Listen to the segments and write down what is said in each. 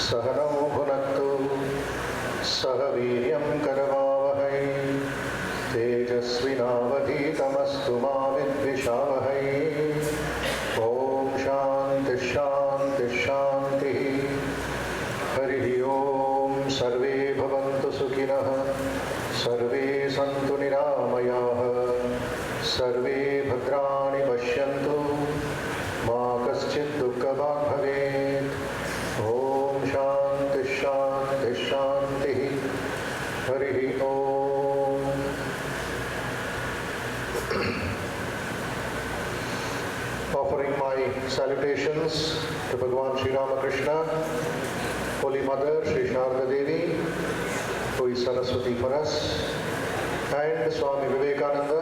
सहनौ भुनक्तु सह वीर्यं करवावहै तेजस्विनावधीतमस्तु मा विद्विषावहै। ॐ शान्तिः शान्तिः शान्तिः। हरिः ॐ। सर्वे भवन्तु सुखिनः, सर्वे सन्तु निरामयाः, सर्वे भद्राणि पश्यन्तु, मा कश्चित् दुःखभाग् भवेत्। ॐ शान्तिः शान्तिः शान्तिः। हरिः ॐ। Offering my salutations to Bhagavan Sri Ramakrishna, Holy Mother Sri Sharda Devi, who is Saraswati for us, and Swami Vivekananda,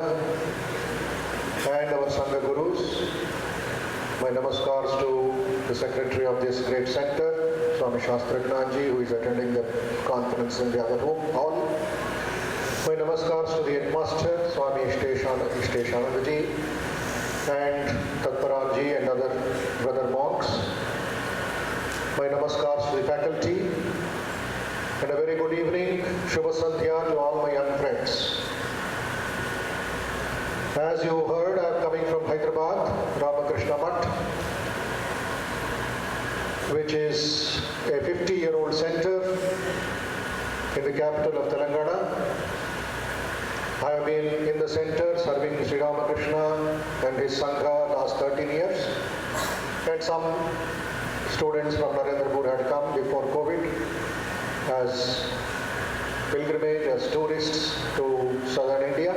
and our Sangha Gurus. My namaskars to the Secretary of this great center, Swami Shastragnaji, who is attending the conference in the other room hall. My namaskars to the Headmaster, Swami Ishteshanandaji, and Tatparanji and other brother monks. My namaskars to the faculty, and a very good evening, Shubha Sandhya to all my young friends. As you heard, I am coming from Hyderabad, Ramakrishna Math, which is a 50-year-old center in the capital of Telangana. I have been in the center serving Sri Ramakrishna and his Sangha last 13 years, and some students from Narendrapur had come before COVID as pilgrimage, as tourists to southern India.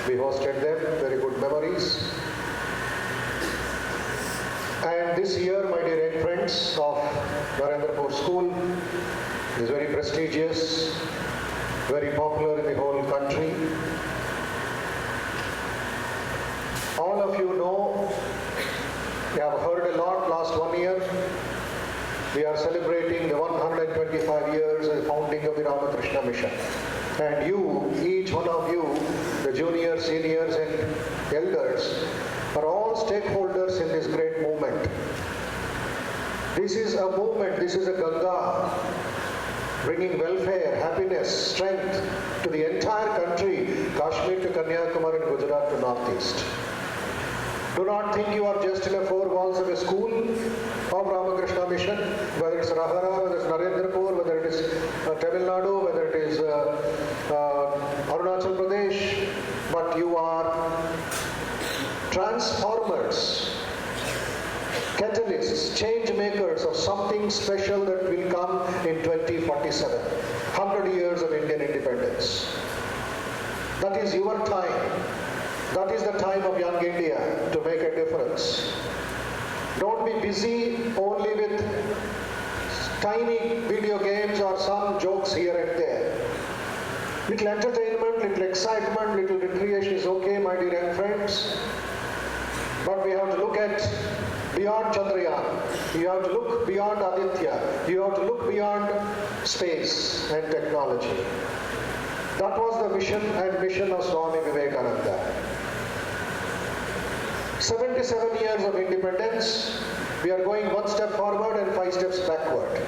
We hosted them, very good memories. And this year, my dear young friends of Narendrapur school, is very prestigious, very popular in the whole country. All of you know, you have heard a lot last 1 year. We are celebrating the 125 years of the founding of the Ramakrishna mission. And you, each one of you, the juniors, seniors and elders, are all stakeholders in this great movement. This is a movement, this is a Ganga, bringing welfare, happiness, strength to the entire country, Kashmir to Kanyakumari and Gujarat to Northeast. Do not think you are just in the four walls of a school of Ramakrishna mission, whether it's Rahara, whether it's Narendrapur, whether it is Tamil Nadu, whether it is Arunachal Pradesh, but you are transformers, catalysts, change makers of something special that will come in 2047, 100 years of Indian independence. That is your time. That is the time of young India to make a difference. Don't be busy only with tiny video games or some jokes here and there. Little entertainment, little excitement, little recreation is okay, my dear young friends. But we have to look at beyond Chandrayaan. You have to look beyond Aditya. You have to look beyond space and technology. That was the vision and mission of Swami Vivekananda. 77 years of independence, we are going one step forward and 5 steps backward.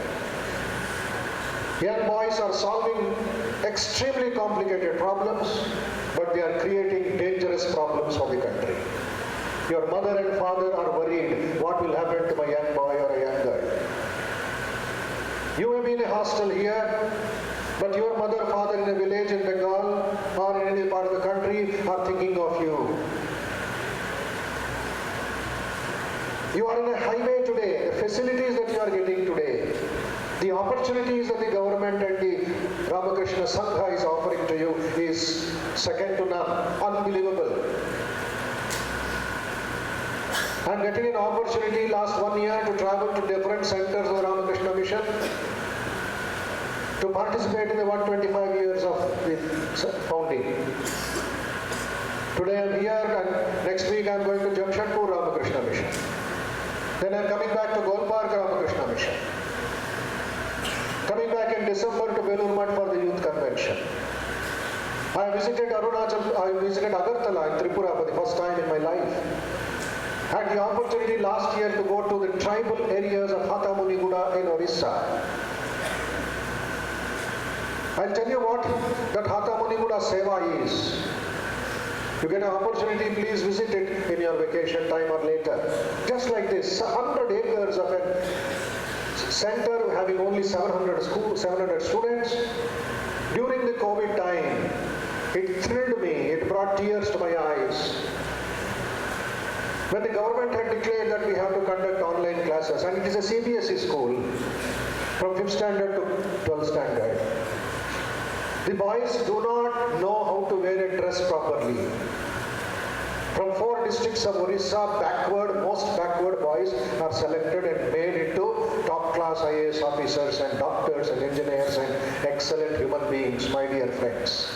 Young boys are solving extremely complicated problems, but they are creating dangerous problems for the country. Your mother and father are worried, what will happen to my young boy or a young girl? You may be in a hostel here, but your mother, father in a village in Bengal or in any part of the country are thinking of you. You are in a highway today, the facilities that you are getting today, the opportunities that the government and the Ramakrishna Sangha is offering to you is second to none, unbelievable. I am getting an opportunity last 1 year to travel to different centers of the Ramakrishna mission, to participate in the 125 years of the founding. Today I am here and next week I am going to Jamshedpur Ramakrishna mission. Then I am coming back to Golpark Ramakrishna mission. Coming back in December to Belur Math for the youth convention. I visited Arunachal, I visited Agartala in Tripura for the first time in my life. Had the opportunity last year to go to the tribal areas of Hathamuniguda in Orissa. I'll tell you what that Hathamuniguda Seva is. You get an opportunity, please visit it in your vacation time or later. Just like this, 100 acres of a center having only 700 students. During the COVID time, it thrilled me, it brought tears to my eyes. When the government had declared that we have to conduct online classes, and it is a CBSE school, from 5th standard to 12th standard. The boys do not know how to wear a dress properly. From 4 districts of Orissa, most backward boys are selected and made into top-class IAS officers and doctors and engineers and excellent human beings, my dear friends.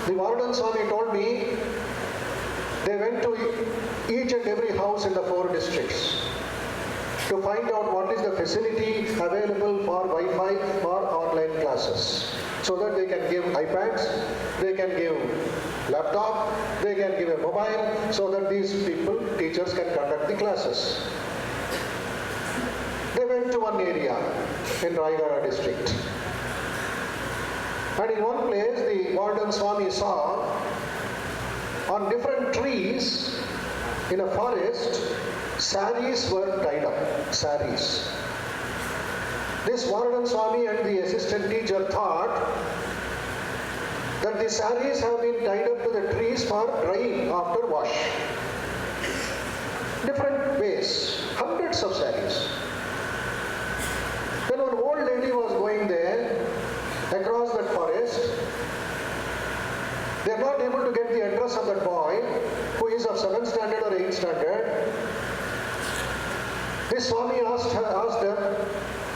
The Warden Swami told me they went to each and every house in the 4 districts to find out what is the facility available for Wi-Fi or online classes, so that they can give iPads, they can give laptop, they can give a mobile, so that these teachers can conduct the classes. They went to one area in Raigada district, and in one place the Warden Swami saw on different trees in a forest, saris were tied up, saris. This Warden Swami and the assistant teacher thought that the saris have been tied up to the trees for drying after wash. Different ways, hundreds of saris. Then one old lady was going there across that forest. They are not able to get the address of that boy who is of 7th standard or 8th standard. This Swami asked her,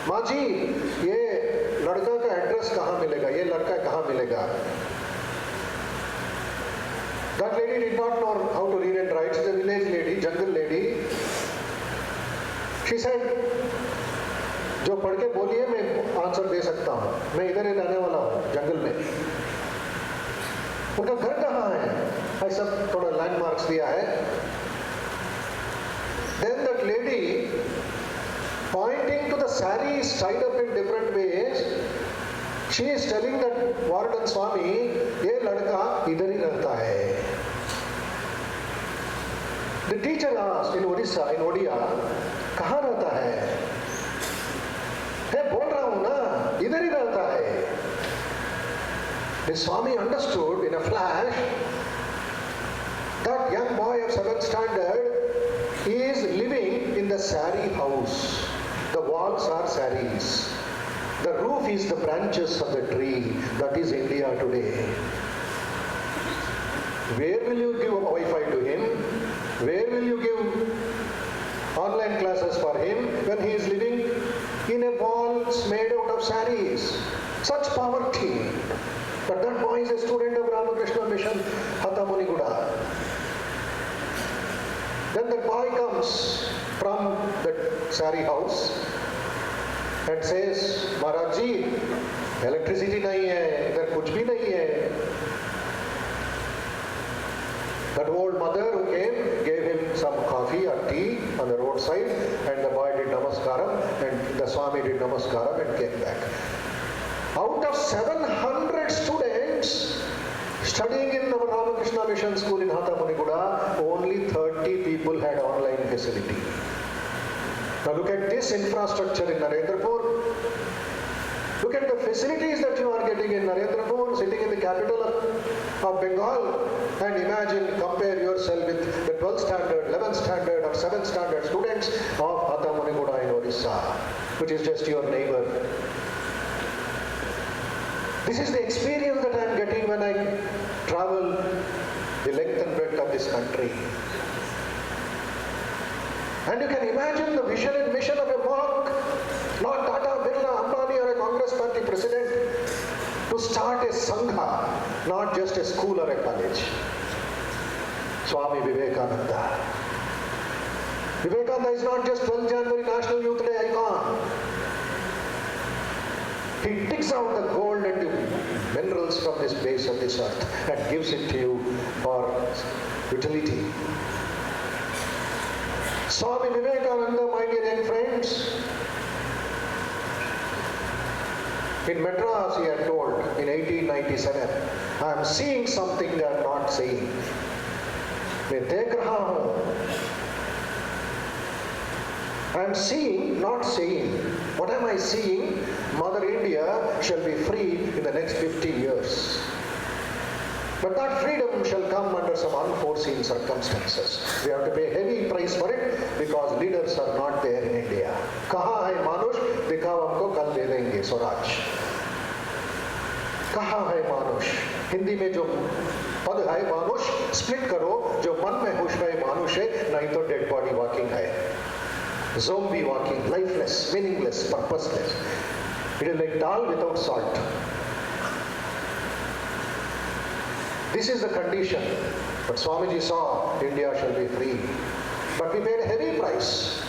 Maji, ये लड़का का address कहाँ मिलेगा? ये लड़का कहाँ मिलेगा? That lady did not know how to read and write. She's a village lady, jungle lady. She said, जो पढ़ के बोलिए मैं आंसर दे सकता हूँ. मैं इधर ही रहने वाला हूँ, जंगल में. उनका घर कहाँ है? ऐसा थोड़ा लैंडमार्क्स दिया है. Then that lady, pointing to the saris tied up in different ways, she is telling that Warden Swami, ये लड़का इधर ही रहता है. The teacher asked in Odisha, in Odia, कहाँ रहता है? मैं बोल रहा हूँ ना, इधर ही रहता है. The Swami understood in a flash that young boy of 7th standard is living in the sari house. The walls are saris. The roof is the branches of the tree. That is India today. Where will you give Wi-Fi to him? Where will you give online classes for him when he is living in a walls made out of saris? Such poverty. But that boy is a student of Ramakrishna mission, Hathamuniguda. Then the boy comes from the sari house and says, Maharaj ji, electricity nahi hai, idhar kuch bhi nahi hai. That old mother who came gave him some coffee or tea on the roadside, and the boy did namaskaram, and the Swami did namaskaram and came back. Out of 700 students studying in the Ramakrishna Mission School in Hathamuniguda, only 30 people had online facility. Now look at this infrastructure in Narendrapur. Look at the facilities that you are getting in Narendrapur, sitting in the capital of Bengal, and imagine, compare yourself with the 12th standard, 11th standard or 7th standard students of Hathamuniguda in Orissa, which is just your neighbor. This is the experience that I am getting when I travel the length and breadth of this country. And you can imagine the vision and mission of a monk, not Tata, Birla, Ambani or a Congress party president, to start a Sangha, not just a school or a college. Swami Vivekananda. Vivekananda is not just 12th January National Youth Day icon. He digs out the gold and the minerals from this base of this earth and gives it to you for utility. Swami Vivekananda, my dear young friends, in Madras he had told in 1897, I am seeing something I am not seeing. मैं देख रहा हूँ. I am seeing, not seeing. What am I seeing? Mother India shall be free in the next 50 years. But that freedom shall come under some unforeseen circumstances. We have to pay a heavy price for it because leaders are not there in India. कहाँ है मानुष? दिखाओ हमको कल दे देंगे स्वराज. कहाँ है मानुष? हिंदी में जो पद है मानुष, स्प्लिट करो. जो मन में हुश है मानुष है, नहीं तो डेड बॉडी वॉकिंग है. Zombie walking, lifeless, meaningless, purposeless. It is like dal without salt. This is the condition. But Swamiji saw India shall be free. But we paid a heavy price.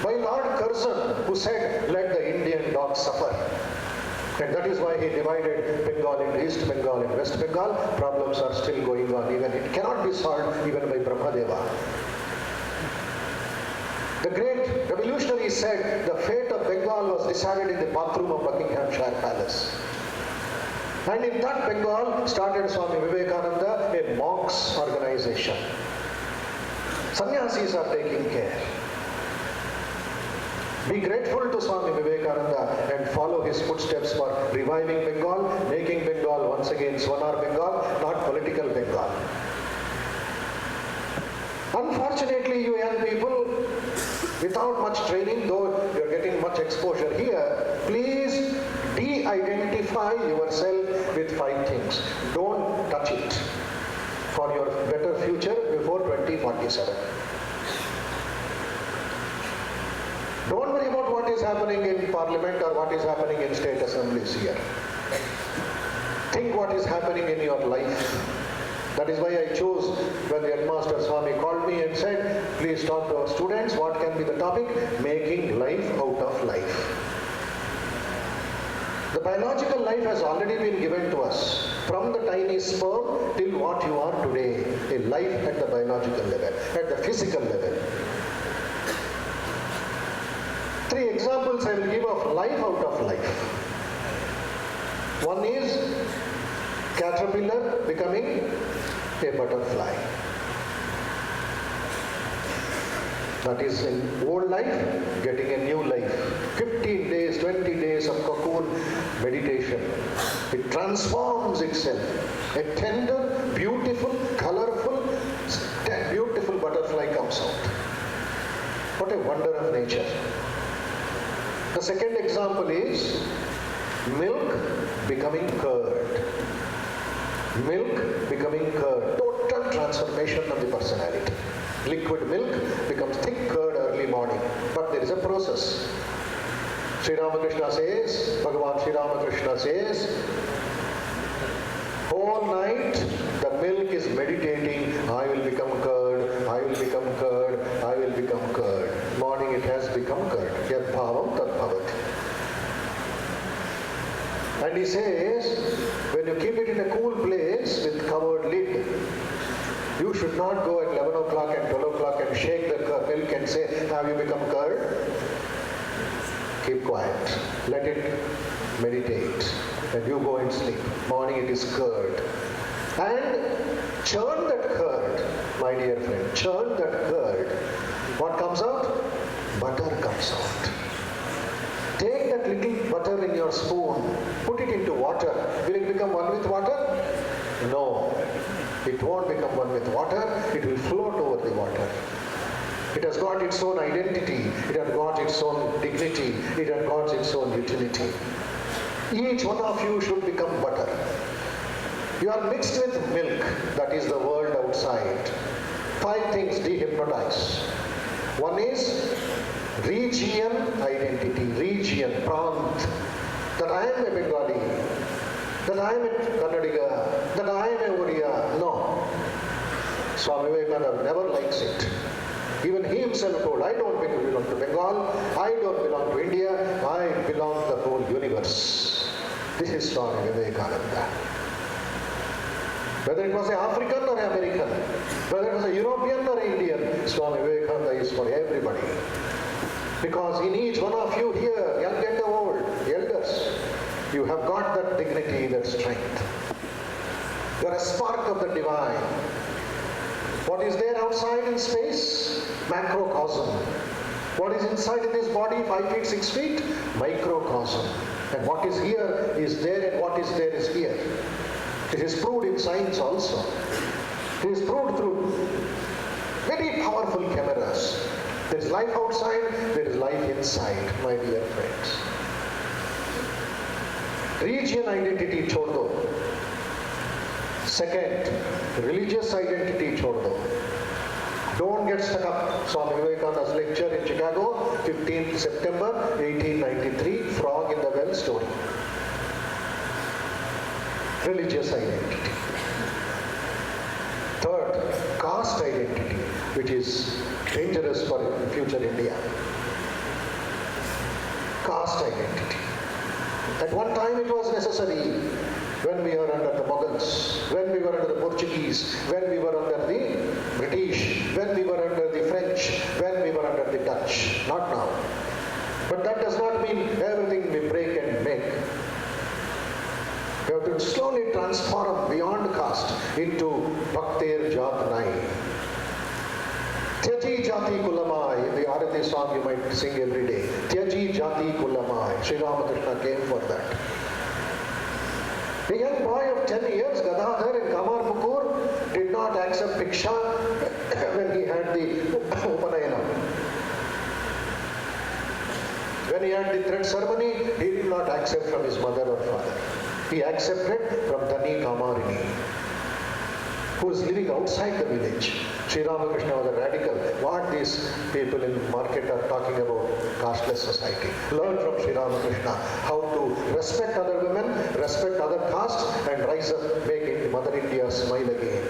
By Lord Curzon, who said, let the Indian dog suffer. And that is why he divided Bengal into East Bengal and West Bengal. Problems are still going on. Even it cannot be solved even by Brahmadeva. The great revolutionary said the fate of Bengal was decided in the bathroom of Buckinghamshire Palace. And in that Bengal started Swami Vivekananda, a monks organization. Sannyasis are taking care. Be grateful to Swami Vivekananda and follow his footsteps for reviving Bengal, making Bengal once again Swanar Bengal, not political Bengal. Unfortunately, you young people, without much training, though you are getting much exposure here, please de-identify yourself with 5 things. Don't touch it for your better future before 2047. Don't worry about what is happening in parliament or what is happening in state assemblies here. Think what is happening in your life. That is why I chose, when the headmaster Swami called me and said, please talk to our students, what can be the topic? Making life out of life. The biological life has already been given to us. From the tiny sperm till what you are today. A life at the biological level, at the physical level. 3 examples I will give of life out of life. One is caterpillar becoming a butterfly. That is in old life, getting a new life. 15 days, 20 days of cocoon meditation. It transforms itself. A tender, beautiful, colorful, beautiful butterfly comes out. What a wonder of nature. The second example is milk becoming curd. Milk becoming curd. Total transformation of the personality. Liquid milk becomes thick curd early morning. But there is a process. Sri Ramakrishna says, Bhagavan Sri Ramakrishna says, whole night the milk is meditating, I will become curd, I will become curd, I will become curd. Morning it has become curd. Yad bhavam tad bhavati. And he says, when you keep it in a cool place with covered lid, you should not go at 11 o'clock and 12 o'clock and shake the milk and say, have you become curd? Keep quiet. Let it meditate. And you go and sleep. Morning it is curd. And churn that curd, my dear friend. Churn that curd. What comes out? Butter comes out. Take that little butter in your spoon. Put it into water. Will it become one with water? No. It won't become one with water. It will float over the water. It has got its own identity. It has got its own dignity. It has got its own utility. Each one of you should become butter. You are mixed with milk. That is the world outside. 5 things dehypnotize. One is region identity. Region, prant. That I am a Bengali. That I am a Kannadiga. That I am a Oriya. No. Swami Vivekananda never likes it. Even he himself told, I don't belong to Bengal, I don't belong to India, I belong to the whole universe. This is Swami Vivekananda. Whether it was an African or American, whether it was a European or Indian, Swami Vivekananda is for everybody. Because in each one of you here, young and old, elders, you have got that dignity, that strength. You are a spark of the divine. What is there outside in space? Macrocosm. What is inside in this body, 5 feet, 6 feet? Microcosm. And what is here is there, and what is there is here. It is proved in science also. It is proved through very powerful cameras. There is life outside, there is life inside, my dear friends. Region identity chhod do. Second, religious identity chhod do. Don't get stuck up. Swami Vivekananda's lecture in Chicago, 15th September 1893, Frog in the Well story. Religious identity. Third, caste identity, which is dangerous for future India. Caste identity. At one time it was necessary when we were under the Mughals, when we were under the Portuguese, when we were under the British, when we were under the French, when we were under the Dutch. Not now. But that does not mean everything we break and make. We have to slowly transform beyond caste into Bhaktir Jat Nai. Tyaji Jati Kulamai. In the Arati song you might sing every day. Tyaji Jati Kulamai. Sri Ramakrishna came for that. A young boy of 10 years, Gadadhar in Kamarpukur, did not accept Bhiksha when he had the Upanayana. When he had the thread ceremony, he did not accept from his mother or father. He accepted from Dhani Kamarini, who was living outside the village. Sri Ramakrishna was a radical. What these people in the market are talking about, casteless society. Learn from Sri Ramakrishna how to respect other women, respect other castes, and rise up, make Mother India smile again.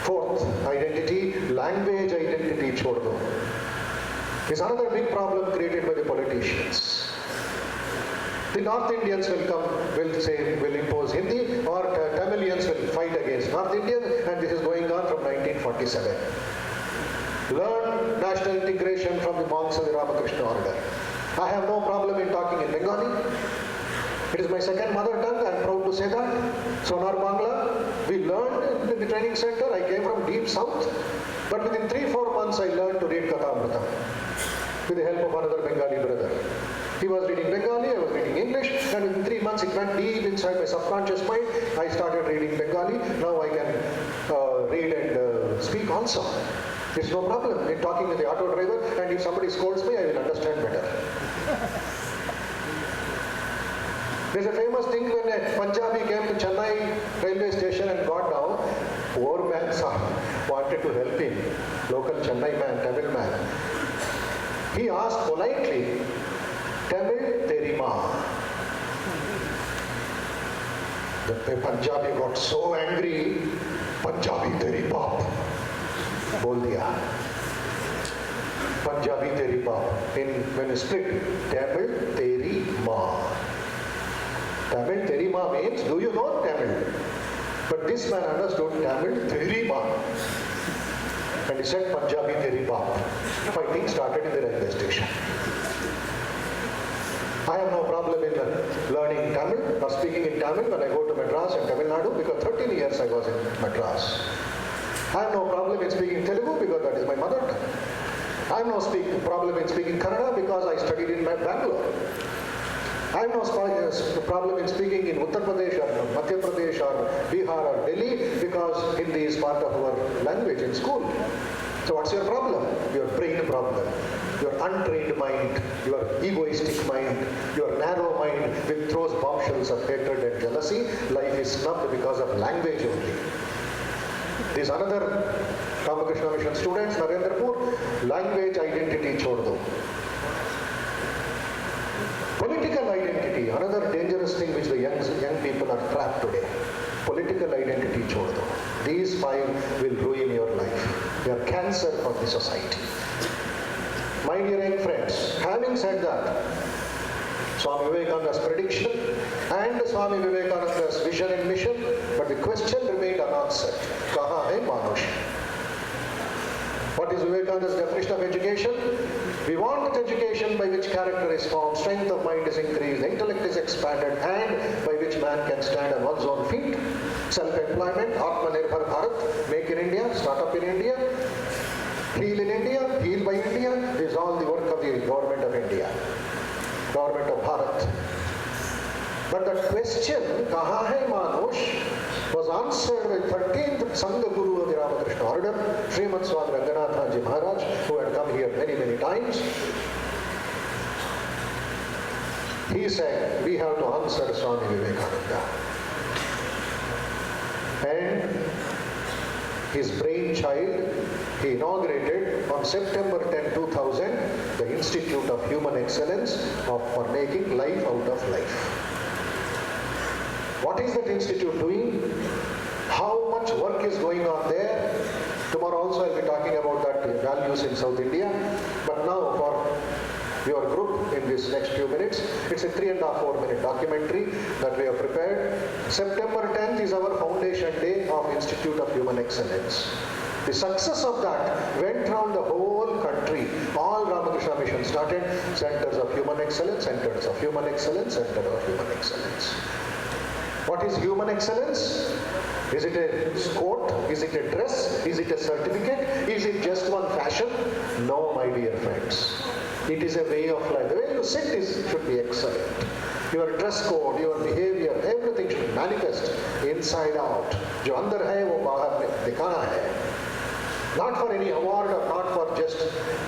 Fourth identity, language identity chhod do. Is another big problem created by the politicians. The North Indians will impose Hindi, or Tamilians will fight against North Indians, and this is going on from 1947. Learn national integration from the monks of the Ramakrishna order. I have no problem in talking in Bengali. It is my second mother tongue, I am proud to say that. Sonar Bangla, we learned in the training center. I came from deep south, but within 3-4 months I learned to read Kathamritam with the help of another Bengali brother. He was reading Bengali, I was reading English, and in 3 months it went deep inside my subconscious mind. I started reading Bengali. Now I can read and speak also. There's no problem in talking with the auto driver, and if somebody scolds me, I will understand better. There's a famous thing when a Punjabi came to Chennai railway station and got down. Poor man wanted to help him, local Chennai man, Tamil man. He asked politely, Tamil teri maa. The Punjabi got so angry, Punjabi teri baap. Bol diya. Punjabi teri baap. When you split, Tamil teri maa. Tamil teri maa means, do you know Tamil? But this man understood Tamil teri maa. And he said Punjabi teri baap. Fighting started in the railway station. I have no problem in learning Tamil or speaking in Tamil when I go to Madras and Tamil Nadu, because 13 years I was in Madras. I have no problem in speaking Telugu because that is my mother tongue. I have no problem in speaking Kannada because I studied in Bangalore. I have no problem in speaking in Uttar Pradesh or Madhya Pradesh or Bihar or Delhi because Hindi is part of our language in school. So what's your problem? Your brain problem. Your untrained mind, your egoistic mind, your narrow mind which throws bombshells of hatred and jealousy. Life is snubbed because of language only. This another Ramakrishna Mission students, Narendrapur, language identity chhod do. Political identity, another dangerous thing which the young people are trapped today. Political identity chhod do. These 5 will ruin your life. They are cancer for the society. My dear young friends, having said that, Swami Vivekananda's prediction and Swami Vivekananda's vision and mission, but the question remained unanswered. Kaha hai Manush? What is Vivekananda's definition of education? We want that education by which character is formed, strength of mind is increased, intellect is expanded, and by which man can stand on one's own feet. Self-employment, Atmanirbhar Bharat, make in India, start up in India, heal in India, heal by India, is all the work of the government of India, government of Bharat. But that question, Kaha hai Manush, was answered with 13th Sangha Guru of the Ramakrishna order, Srimad Swami Vivekanandaji Maharaj, who had come here many, many times. He said, we have to answer Swami Vivekananda. And his brainchild, he inaugurated on September 10, 2000, the Institute of Human Excellence for making life out of life. What is that institute doing? How much work is going on there? Tomorrow also I'll be talking about that values in South India. But now for your group in this next few minutes, it's a 3.5-4 minute documentary that we have prepared. September 10th is our foundation day of Institute of Human Excellence. The success of that went around the whole country. All Ramakrishna Mission started centers of human excellence, centers of human excellence, centers of human excellence. What is human excellence? Is it a coat? Is it a dress? Is it a certificate? Is it just one fashion? No, my dear friends. It is a way of life. The way you sit should be excellent. Your dress code, your behavior, everything should manifest inside out. जो अंदर है वो बाहर में दिखाना है. Not for any award or not for just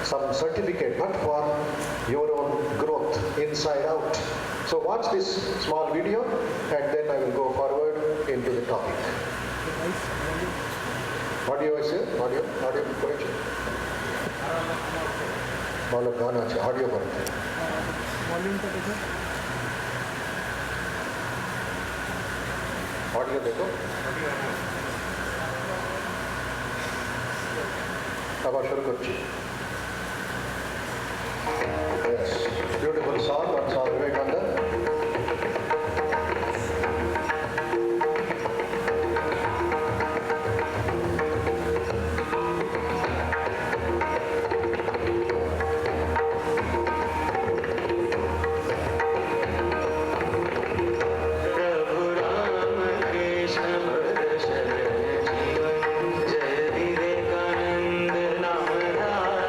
some certificate, but for your own growth inside out. So watch this small video and then I will go forward into the topic. Audio is here? Audio correction. बालक गाना है audio पर volume पे देखो audio देखो अब शुरू करছি yes beautiful song on Swami Vivekananda. जय विवेकानंद नाम धारा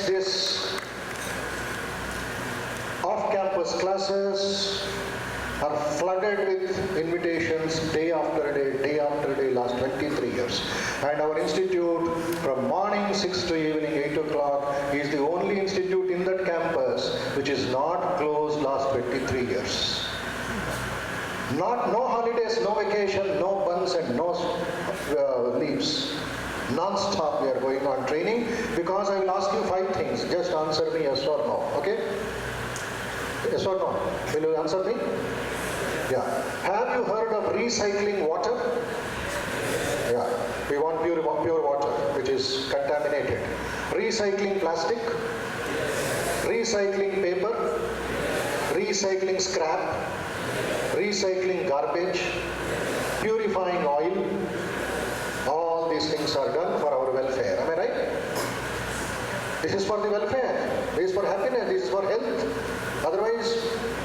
this off-campus classes are flooded with invitations day after day, last 23 years. And our institute, from morning 6 to evening 8 o'clock, is the only institute in that campus which is not closed last 23 years. No holidays, no vacation, no buns and no leaves. Non-stop we are going on training, because I will ask you 5 things. Just answer me yes or no, okay? Yes or no? Will you answer me? Yeah. Have you heard of recycling water? Yeah. We want pure water, which is contaminated. Recycling plastic, recycling paper, recycling scrap, recycling garbage, purifying oil. All these things are done for our welfare. Am I right? This is for the welfare. This is for happiness. This is for health. Otherwise,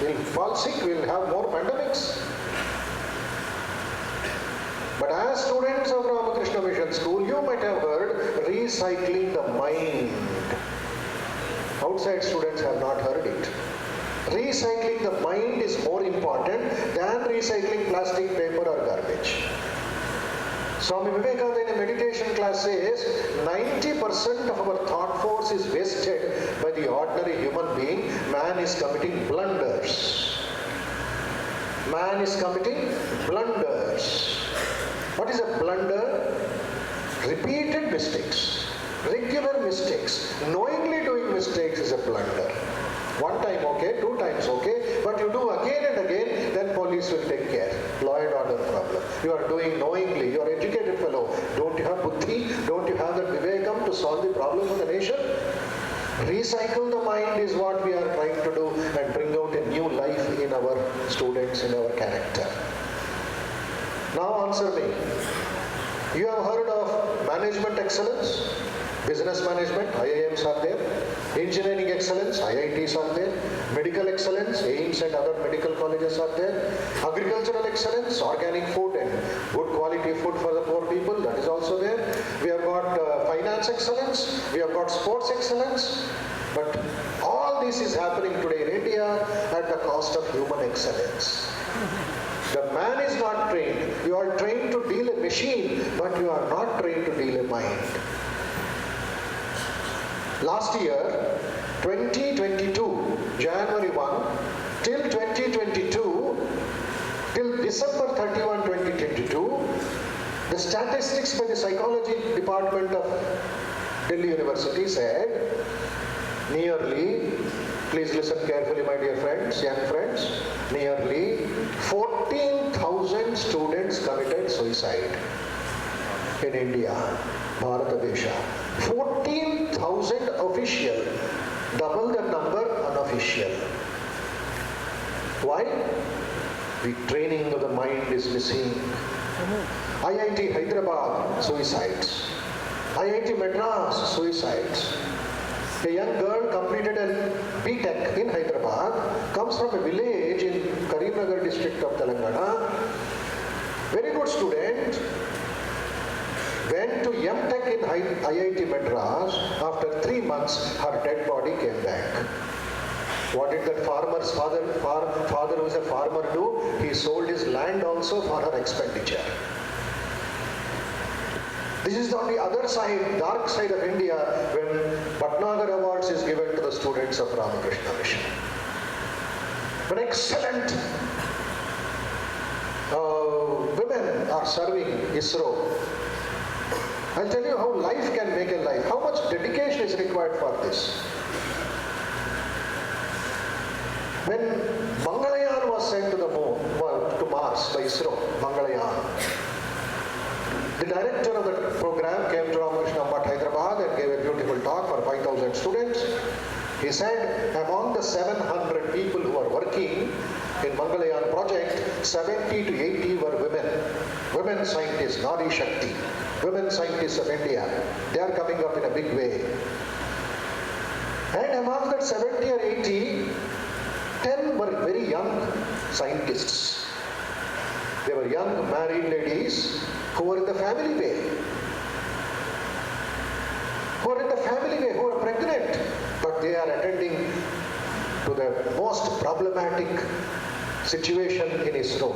we'll fall sick, we'll have more pandemics. But as students of Ramakrishna Mission School, you might have heard recycling the mind. Outside students have not heard it. Recycling the mind is more important than recycling plastic, paper or garbage. Swami Vivekananda in a meditation class says 90% of our thought force is wasted by the ordinary human being. Man is committing blunders. Man is committing blunders. What is a blunder? Repeated mistakes, regular mistakes. Knowingly doing mistakes is a blunder. One time okay, 2 times okay, but you do again and again, then police will take care. Law and order problem. You are doing knowingly, you are educated fellow. Don't you have buddhi? Don't you have that vivekam to solve the problem of the nation? Recycle the mind is what we are trying to do and bring out a new life in our students, in our character. Now answer me. You have heard of management excellence? Business management, IIMs are there. Engineering excellence, IITs are there. Medical excellence, AIIMS and other medical colleges are there. Agricultural excellence, organic food and good quality food for the poor people, that is also there. We have got finance excellence, we have got sports excellence. But all this is happening today in India at the cost of human excellence. The man is not trained. You are trained to deal a machine, but you are not trained to deal a mind. Last year, 2022, January 1, till 2022, till December 31, 2022, the statistics by the psychology department of Delhi University said nearly, please listen carefully my dear friends, young friends, nearly 14,000 students committed suicide in India, Bharatadesha. 14,000 official, double the number unofficial. Why? The training of the mind is missing. IIT Hyderabad, suicides. IIT Madras, suicides. A young girl completed a B.Tech in Hyderabad, comes from a village in Karimnagar district of Telangana. Very good student. Went to M.Tech in IIT Madras. After 3 months, her dead body came back. What did that farmer's father who is a farmer do? He sold his land also for her expenditure. This is on the other side, dark side of India, when Bhatnagar Awards is given to the students of Ramakrishna Mission. When excellent women are serving ISRO. I'll tell you how life can make a life. How much dedication is required for this? When Mangalayaan was sent to the moon, to Mars by ISRO, Mangalayaan, the director of the program came to Ramakrishna Math Hyderabad and gave a beautiful talk for 5,000 students. He said, among the 700 people who are working in Mangalayaan project, 70 to 80 were women. Women scientists, Nari Shakti. Women scientists of India. They are coming up in a big way. And among that 70 or 80, 10 were very young scientists. They were young married ladies who were in the family way. Who were pregnant. the most problematic situation in ISRO.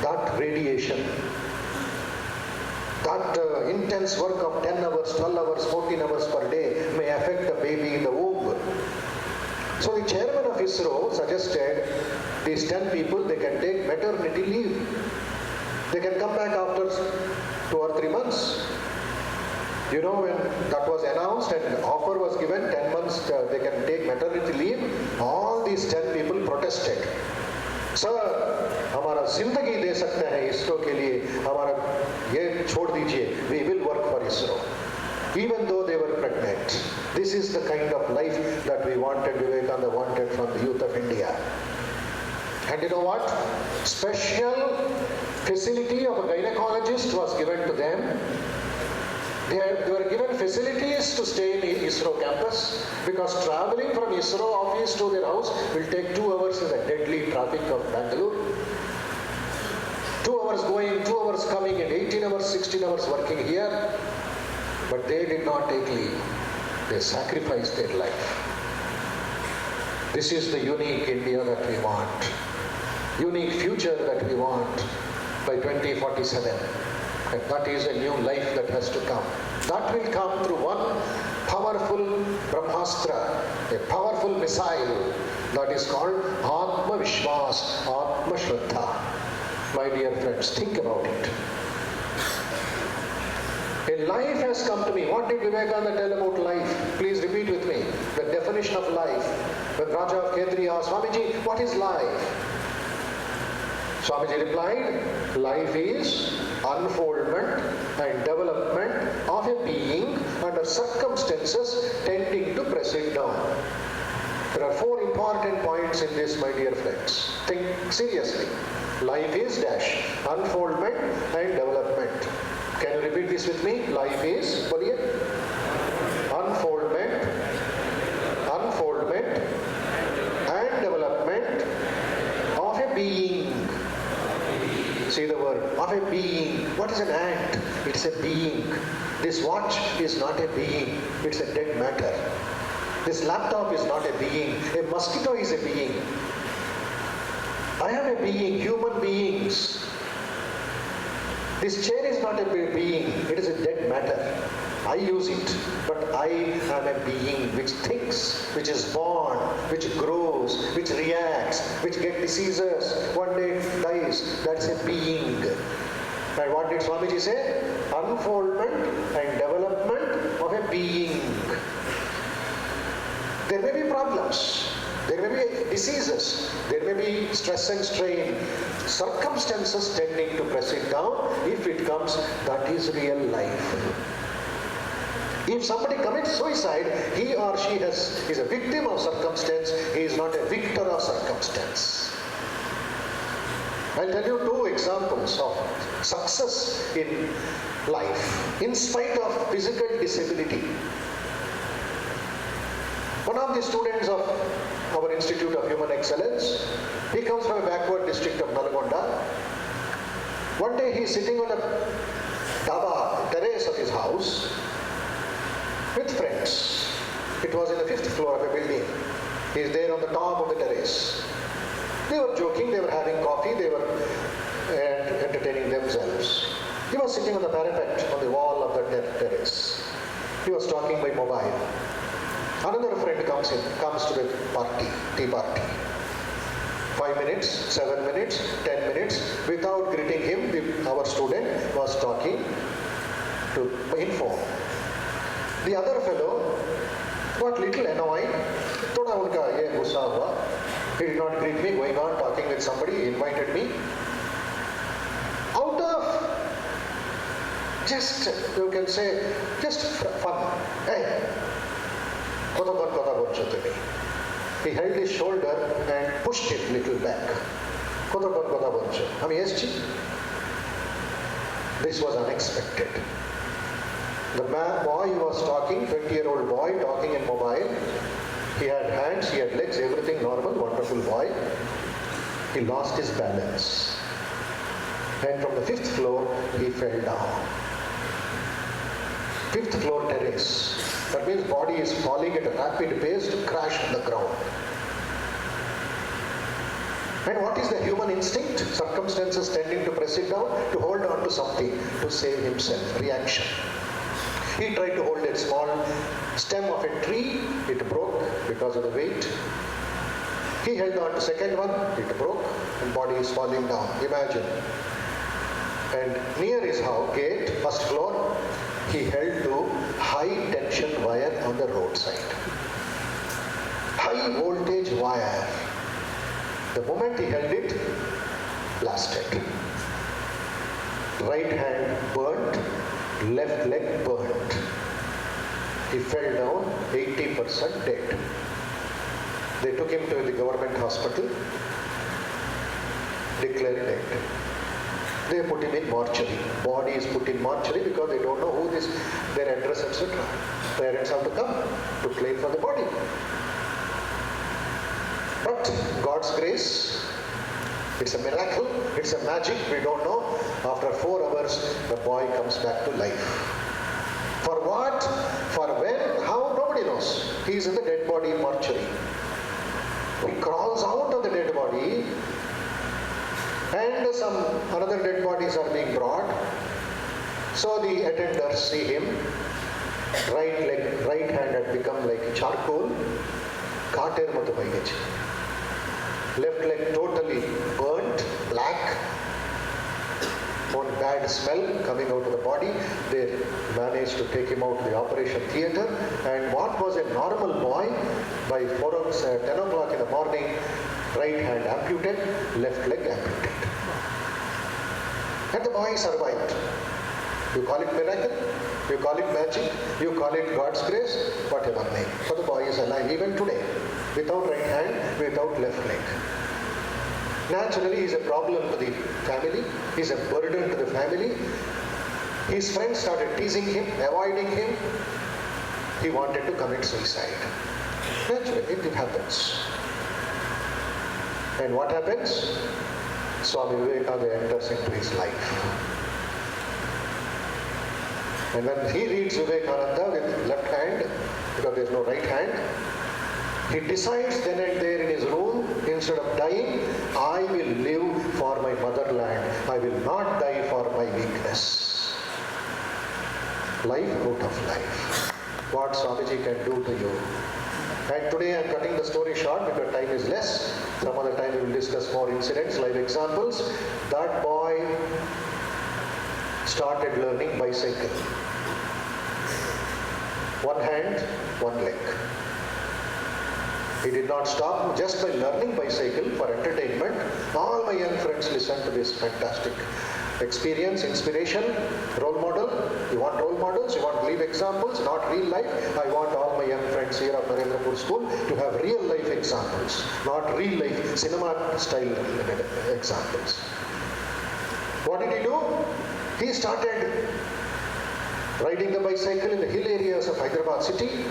That radiation, that intense work of 10 hours, 12 hours, 14 hours per day may affect the baby in the womb. So the chairman of ISRO suggested these 10 people, they can take maternity leave. They can come back after 2 or 3 months. You know, when that was announced and the offer was given, 10 months they can take maternity leave, all these 10 people protested. Sir, हमारा जिंदगी दे सकते हैं इसरो के लिए, हमारा ये छोड़ दीजिए, we will work for ISRO. Even though they were pregnant. This is the kind of life that we wanted, Vivekananda wanted from the youth of India. And you know what? Special facility of a gynecologist was given to them. They were given facilities to stay in ISRO campus because traveling from ISRO office to their house will take 2 hours in the deadly traffic of Bangalore. 2 hours going, 2 hours coming, and 18 hours, 16 hours working here. But they did not take leave. They sacrificed their life. This is the unique India that we want. Unique future that we want by 2047. And that is a new life that has to come. That will come through one powerful Brahmastra, a powerful missile that is called Atma Vishwas, Atma Shraddha. My dear friends, think about it. A life has come to me. What did Vivekananda tell about life? Please repeat with me. The definition of life. When Raja of Khetri asked, Swamiji, what is life? Swamiji replied, life is unfoldment and development of a being under circumstances tending to press it down. There are 4 important points in this, my dear friends. Think seriously. Life is dash, unfoldment and development. Can you repeat this with me? Life is, what is it? Unfoldment and development of a being. See the word, of a being. What is an ant? It's a being. This watch is not a being. It's a dead matter. This laptop is not a being. A mosquito is a being. I am a being, human beings. This chair is not a being. It is a dead matter. I use it, but I am a being which thinks, which is born, which grows, which reacts, which gets diseases, one day dies. That's a being. And what did Swamiji say? Unfoldment and development of a being. There may be problems, there may be diseases, there may be stress and strain, circumstances tending to press it down. If it comes, that is real life. If somebody commits suicide, he or she is a victim of circumstance, he is not a victor of circumstance. I'll tell you 2 examples of success in life, in spite of physical disability. One of the students of our Institute of Human Excellence, he comes from a backward district of Nalgonda. One day he is sitting on a terrace of his house with friends. It was in the 5th floor of a building. He is there on the top of the terrace. They were joking, they were having coffee, they were entertaining themselves. He was sitting on the parapet on the wall of the terrace. He was talking by mobile. Another friend comes to the party, tea party. 5 minutes, 7 minutes, 10 minutes. Without greeting him, our student was talking to inform. The other fellow got little annoyed. Thoda unka ye gussa hua. He did not greet me, going on talking with somebody. He invited me. Out of just, you can say, just fun. Hey, kotha boncho to me. He held his shoulder and pushed it little back. Kotha boncho. This was unexpected. The boy who was talking, 20-year-old boy talking in mobile, he had hands, he had legs, everything normal, wonderful boy. He lost his balance. And from the 5th floor, he fell down. 5th floor terrace. That means body is falling at a rapid pace to crash on the ground. And what is the human instinct? Circumstances tending to press it down, to hold on to something, to save himself. Reaction. He tried to hold a small stem of a tree, it broke because of the weight. He held on to second one, it broke, and body is falling down. Imagine. And near his house, gate, first floor, he held to high tension wire on the roadside. High voltage wire. The moment he held it, blasted. Right hand burnt, left leg burnt. He fell down, 80% dead. They took him to the government hospital, declared dead. They put him in mortuary. Body is put in mortuary because they don't know who this, their address, etc. Parents have to come to claim for the body. But God's grace, it's a miracle, it's a magic, we don't know. After 4 hours, the boy comes back to life. For what? For when? How? Nobody knows. He is in the dead body mortuary. He crawls out of the dead body, and some another dead bodies are being brought. So the attenders see him. Right leg, right hand had become like charcoal. Left leg totally burnt, black. One bad smell coming out of the body. They managed to take him out to the operation theatre, and what was a normal boy, by 10 o'clock in the morning, right hand amputated, left leg amputated. And the boy survived. You call it miracle, you call it magic, you call it God's grace, whatever name. So the boy is alive even today, without right hand, without left leg. Naturally, he is a problem to the family, he is a burden to the family. His friends started teasing him, avoiding him. He wanted to commit suicide. Naturally, it happens. And what happens? Swami Vivekananda enters into his life. And when he reads Vivekananda with left hand, because there is no right hand, he decides then and there in his room, instead of dying, I will live for my motherland. I will not die for my weakness. Life out of life. What Swamiji can do to you. And today I am cutting the story short because time is less. Some other time we will discuss more incidents, live examples. That boy started learning bicycle. One hand, one leg. He did not stop just by learning bicycle for entertainment. All my young friends listen to this fantastic experience, inspiration, role model. You want role models, you want live examples, not real life. I want all my young friends here of Narendrapur school to have real life examples, not real life cinema style examples. What did he do? He started riding the bicycle in the hill areas of Hyderabad city.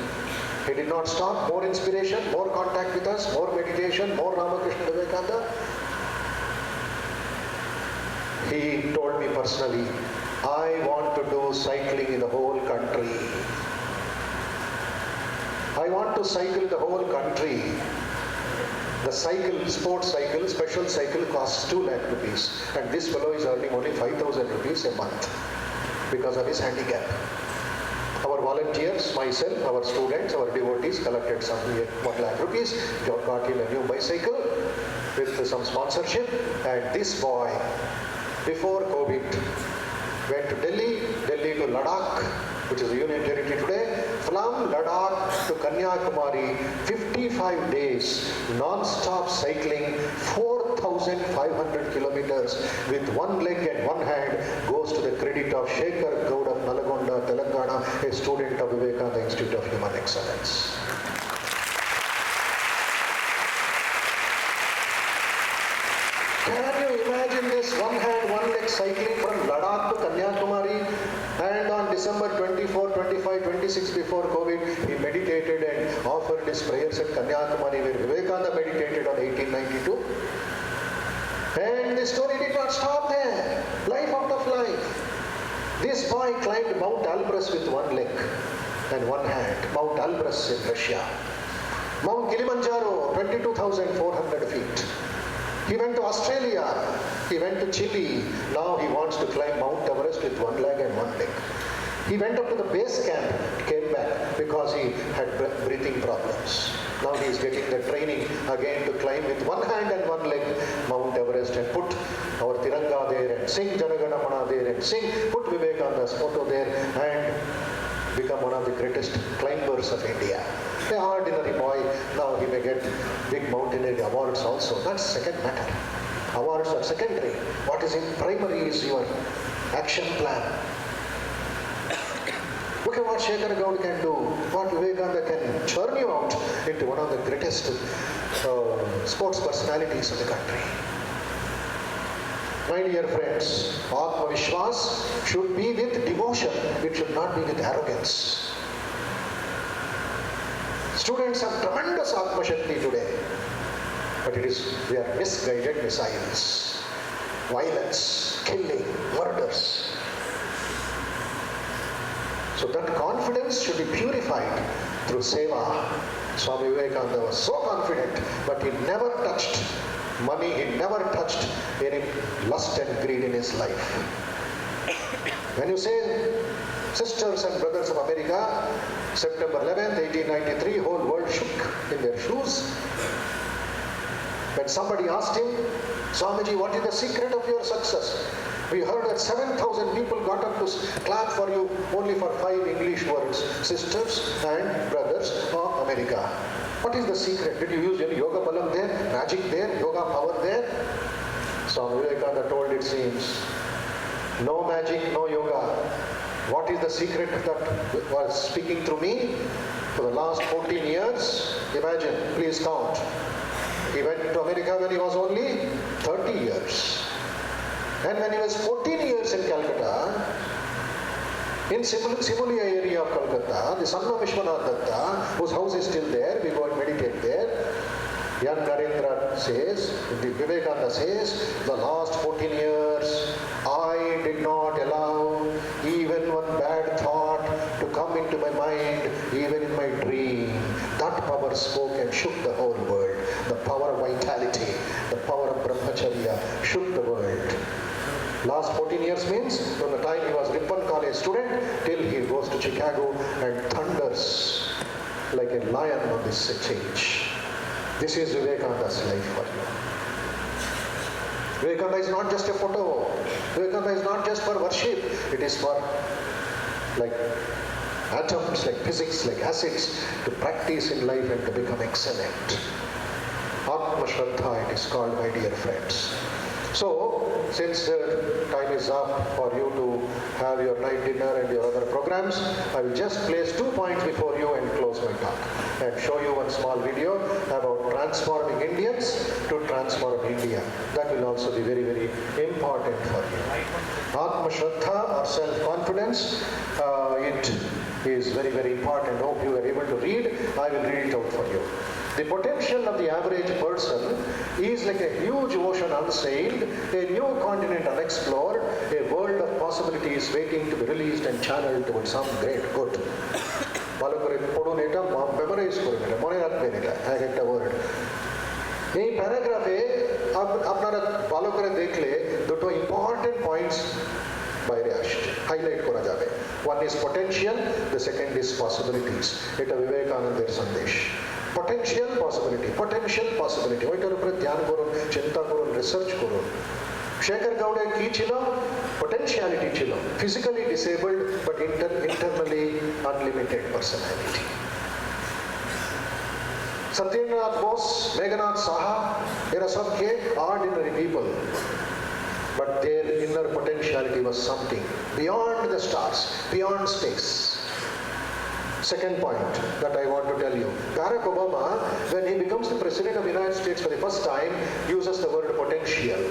He did not stop. More inspiration, more contact with us, more meditation, more Ramakrishna Vivekananda. He told me personally, I want to do cycling in the whole country. I want to cycle in the whole country. The cycle, sports cycle, special cycle costs 2 lakh rupees. And this fellow is earning only 5,000 rupees a month because of his handicap. Our volunteers, myself, our students, our devotees collected some 1 lakh rupees, got him a new bicycle with some sponsorship, and this boy, before COVID, went to Delhi to Ladakh, which is a union territory today, from Ladakh to Kanyakumari, 55 days, non-stop cycling, 4,500 kilometers with one leg and one hand, goes to the credit of Shekhar Gaud of Nalagonda, Telangana, a student of Vivekananda Institute of Human Excellence. Can you imagine this one hand, one leg cycling from Ladakh to Kanyakumari? And on December 24, 25, 26 before COVID, he meditated and offered his prayers at Kanyakumari where Vivekananda meditated on 1892. And the story did not stop there. Life out of life. This boy climbed Mount Elbrus with one leg. and one hand, Mount Elbrus in Russia. Mount Kilimanjaro, 22,400 feet. He went to Australia, he went to Chile. Now he wants to climb Mount Everest with one leg and one leg. He went up to the base camp, came back because he had breathing problems. Now he is getting the training again to climb with one hand and one leg Mount Everest and put our Tiranga there and sing Janagana Mana there and sing, put Vivekananda's photo there and become one of the greatest climbers of India. A ordinary boy, now he may get big mountaineering awards also. That's second matter. Awards are secondary. What is in primary is your action plan. Look at what Shekhar Gaud can do, what Vivekananda can churn you out into one of the greatest sports personalities of the country. My dear friends, Atma Vishwas should be with devotion, it should not be with arrogance. Students have tremendous Atma Shakti today, but they are misguided missiles. Violence, killing, murders. So that confidence should be purified through seva. Swami Vivekananda was so confident, but he never touched money, he never touched any lust and greed in his life. When you say sisters and brothers of America, September 11th, 1893, whole world shook in their shoes. When somebody asked him, Swamiji, what is the secret of your success? We heard that 7,000 people got up to clap for you only for 5 English words, sisters and brothers of America. What is the secret? Did you use any yoga balam there, magic there, yoga power there? Swami Vivekananda told, it seems, no magic, no yoga. What is the secret that was speaking through me? For the last 14 years, imagine, please count. He went to America when he was only 30 years. And when he was 14 years in Calcutta, in Simulia area of Calcutta, the son of Vishwanath Datta, whose house is still there, we go and meditate there. Young Narendra says, Vivekananda says, the last 14 years, I did not allow even one bad thought to come into my mind, even in my dream. That power spoke and shook the whole world. The power of vitality, the power of brahmacharya shook the world. Last 14 years means from the time he was Ripon College student till he goes to Chicago and thunders like a lion on this stage. This is Vivekananda's life for you. Vivekananda is not just a photo. Vivekananda is not just for worship. It is for like atoms, like physics, like acids, to practice in life and to become excellent. Atma Shraddha it is called, my dear friends. So, since time is up for you to have your night dinner and your other programs, I will just place 2 points before you and close my talk and show you one small video about transforming Indians to transform India. That will also be very, very important for you. Atma Shraddha or self-confidence, it is very, very important. Hope you are able to read. I will read it out for you. The potential of the average person is like a huge ocean unsailed, a new continent unexplored, a world of possibilities waiting to be released and channeled towards some great good. Memorize মনে রাখবেন এটা এক একটা word. এই প্যারাগ্রাফে আপনারা ভালো করে দেখলে দুটো ইম্পর্টেন্ট পয়েন্টস বাইরে আসছে, হাইলাইট করা যাবে। One is potential, the second is possibilities. এটা বিবেকানন্দের সন্দেশ। Potential, possibility. ওইটার উপরে ধ্যান করুন, চিন্তা করুন, রিসার্চ করুন। শেখর গাউডের কি ছিল? Potentiality ছিল, physically disabled but internally unlimited personality. Satyendranath Bose, Meghnad Saha, এরা সব কে ordinary people, but their inner potentiality was something beyond the stars, beyond space. Second point that I want to tell you, Barack Obama, when he becomes the President of the United States for the first time, uses the word potential.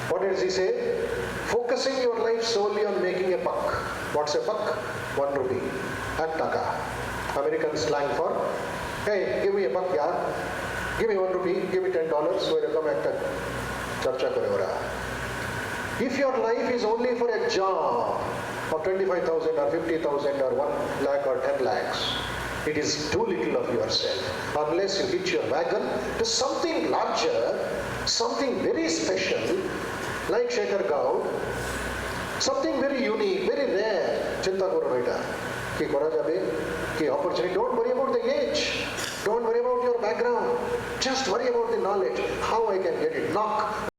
What does he say? Focusing your life solely on making a buck. What's a buck? 1 rupee. At taka. American slang for, hey, give me a buck, yaar. Give me 1 rupee, give me $10, so I come at charcha kore ora. If your life is only for a job, of 25,000 or 50,000 or 1 lakh or 10 lakhs. It is too little of yourself. Unless you hitch your wagon to something larger, something very special, like Shekhar Gaud, something very unique, very rare. Chinta karo beta. Ki kora jabe, ki opportunity. Don't worry about the age. Don't worry about your background. Just worry about the knowledge. How I can get it. Knock.